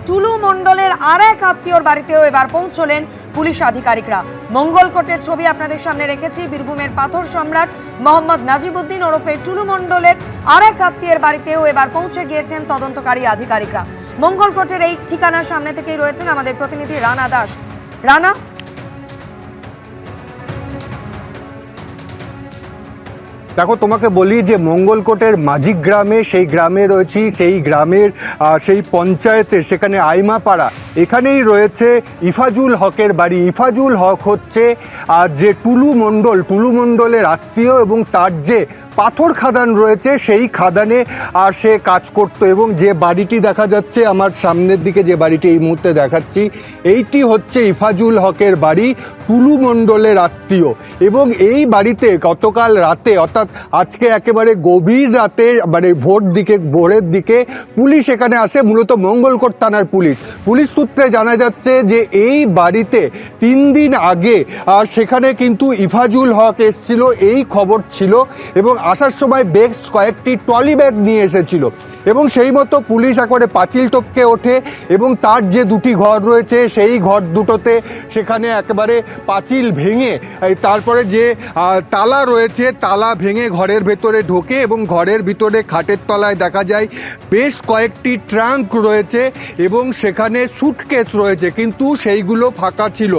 টুলু মণ্ডলের আর এক আত্মীয়র বাড়িতেও এবার পৌঁছলেন পুলিশ আধিকারিকরা। মঙ্গলকোটের ছবি আপনাদের সামনে রেখেছি। বীরভূমের পাথর সম্রাট মোহাম্মদ নাজিবউদ্দিন ওরফে টুলু মণ্ডলের আর এক আত্মীয়ের বাড়িতেও এবার পৌঁছে গিয়েছেন তদন্তকারী আধিকারিকরা। মঙ্গলকোটের এই ঠিকানার সামনে থেকেই রয়েছেন আমাদের প্রতিনিধি রানা দাস। রানা, দেখো, তোমাকে বলি যে মঙ্গলকোটের মাঝিক গ্রামে, সেই গ্রামে রয়েছি, সেই গ্রামের সেই পঞ্চায়েতে, সেখানে আইমাপাড়া, এখানেই রয়েছে ইফাজুল হকের বাড়ি। ইফাজুল হক হচ্ছে যে টুলু মণ্ডলের আত্মীয়, এবং তার যে পাথর খাদান রয়েছে সেই খাদানে সে কাজ করতো। এবং যে বাড়িটি দেখা যাচ্ছে আমার সামনের দিকে, যে বাড়িটি এই মুহূর্তে দেখাচ্ছি, এইটি হচ্ছে ইফাজুল হকের বাড়ি, টুলু মণ্ডলের আত্মীয়। এবং এই বাড়িতে গতকাল রাতে, অর্থাৎ আজকে একেবারে গভীর রাতে, মানে ভোরের দিকে পুলিশ এখানে আসে, মূলত মঙ্গলকোট থানার পুলিশ সূত্রে জানা যাচ্ছে যে এই বাড়িতে 3 দিন আগে সেখানে কিন্তু ইফাজুল হক এসেছিল, এই খবর ছিল, এবং আসার সময় বেশ কয়েকটি ট্রলি ব্যাগ নিয়ে এসেছিল। এবং সেই মতো পুলিশ একবারে পাঁচিল টপকে ওঠে, এবং তার যে 2টি ঘর রয়েছে সেই ঘর দুটোতে সেখানে একেবারে পাঁচিল ভেঙে, তারপরে যে তালা রয়েছে তালা ভেঙে ঘরের ভেতরে ঢোকে, এবং ঘরের ভিতরে খাটের তলায় দেখা যায় বেশ কয়েকটি ট্রাঙ্ক রয়েছে, এবং সেখানে সুটকেস রয়েছে, কিন্তু সেইগুলো ফাঁকা ছিল,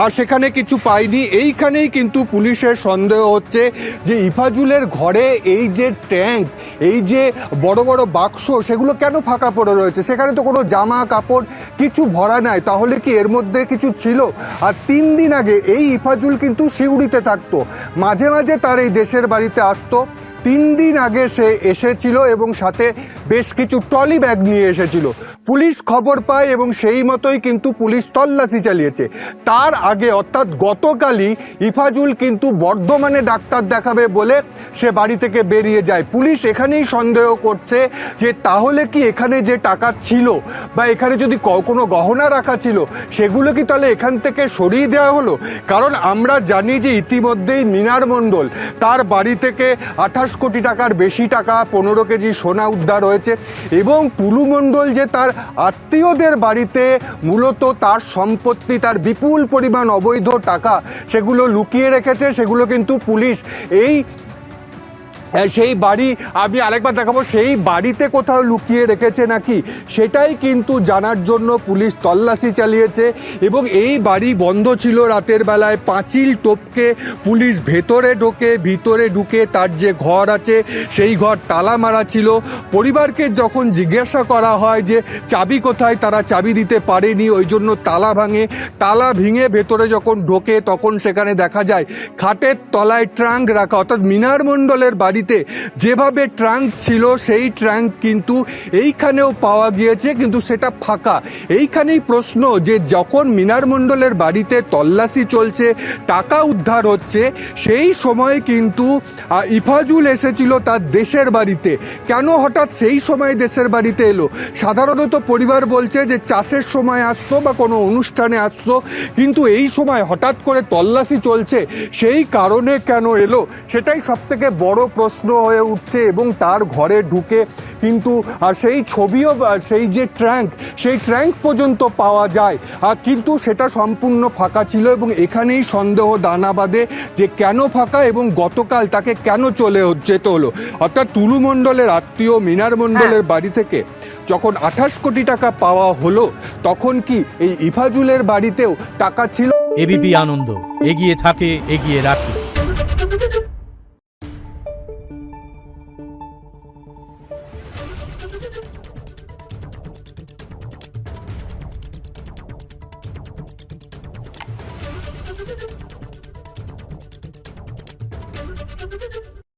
আর সেখানে কিছু পায়নি। এইখানেই কিন্তু পুলিশের সন্দেহ হচ্ছে যে ইফাজুলের ঘরে এই যে ট্যাঙ্ক, এই যে বড় বড় বাক্স, সেগুলো কেন ফাঁকা পড়ে রয়েছে? সেখানে তো কোনো জামা কাপড় কিছু ভরা নাই, তাহলে কি এর মধ্যে কিছু ছিল? আর 3 দিন আগে এই ইফাজুল কিন্তু সিউড়িতে থাকতো, মাঝে মাঝে তার এই দেশের বাড়িতে আসতো। 3 দিন আগে সে এসেছিল, এবং সাথে বেশ কিছু ট্রলি ব্যাগ নিয়ে এসেছিল। পুলিশ খবর পায়, এবং সেই মতোই কিন্তু পুলিশ তল্লাশি চালিয়েছে। তার আগে, অর্থাৎ গতকালই ইফাজুল কিন্তু বর্ধমানে ডাক্তার দেখাবে বলে সে বাড়ি থেকে বেরিয়ে যায়। পুলিশ এখানেই সন্দেহ করছে যে তাহলে কি এখানে যে টাকা ছিল, বা এখানে যদি কোনো গহনা রাখা ছিল, সেগুলো কি তাহলে এখান থেকে সরিয়ে দেওয়া হলো? কারণ আমরা জানি যে ইতিমধ্যেই মিনার মণ্ডল, তার বাড়ি থেকে 28 কোটি টাকার বেশি টাকা, 15 কেজি সোনা উদ্ধার হয়েছে, এবং টুলু মণ্ডল যে তার আত্মীয়দের বাড়িতে মূলত তার সম্পত্তি, তার বিপুল পরিমাণ অবৈধ টাকা, সেগুলো লুকিয়ে রেখেছে, সেগুলো কিন্তু পুলিশ সেই বাড়ি, আমি আরেকবার দেখাবো, সেই বাড়িতে কোথাও লুকিয়ে রেখেছে নাকি, সেটাই কিন্তু জানার জন্য পুলিশ তল্লাশি চালিয়েছে। এবং এই বাড়ি বন্ধ ছিল রাতের বেলায়, পাঁচিল টপকে পুলিশ ভিতরে ঢুকে তার যে ঘর আছে সেই ঘর তালা মারা ছিল। পরিবারকে যখন জিজ্ঞাসা করা হয় যে চাবি কোথায়, তারা চাবি দিতে পারেনি, ওই জন্য তালা ভেঙে ভেতরে যখন ঢোকে, তখন সেখানে দেখা যায় খাটের তলায় ট্রাঙ্ক রাখা। অর্থাৎ মিনার মণ্ডলের বাড়িতে যেভাবে ট্রাঙ্ক ছিল, সেই ট্রাঙ্ক কিন্তু এইখানেও পাওয়া গিয়েছে, কিন্তু সেটা ফাঁকা। এইখানেই প্রশ্ন যে যখন মিনার মণ্ডলের বাড়িতে তল্লাশি চলছে, টাকা উদ্ধার হচ্ছে, সেই সময় কিন্তু ইফাজুল এসেছিল তার দেশের বাড়িতে। কেন হঠাৎ সেই সময় দেশের বাড়িতে এলো? সাধারণত পরিবার বলছে যে চাষের সময় আসতো বা কোনো অনুষ্ঠানে আসতো, কিন্তু এই সময় হঠাৎ করে তল্লাশি চলছে, সেই কারণে কেন এলো, সেটাই সবথেকে বড় প্রশ্ন হয়ে উঠছে। এবং তার ঘরে ঢুকে কিন্তু সেই ছবিও, সেই যে সেই ট্রাঙ্ক পর্যন্ত পাওয়া যায়, কিন্তু সেটা সম্পূর্ণ ফাঁকা ছিল। এবং এখানেই সন্দেহ দানা বাঁধে যে কেন ফাঁকা, এবং গতকাল তাকে কেন চলে যেতে হলো। অর্থাৎ টুলু মণ্ডলের আত্মীয় মিনার মণ্ডলের বাড়ি থেকে যখন 28 কোটি টাকা পাওয়া হলো, তখন কি এই ইফাজুলের বাড়িতেও টাকা ছিল? এবিপি আনন্দ, এগিয়ে থাকে, এগিয়ে রাখে। Thank you.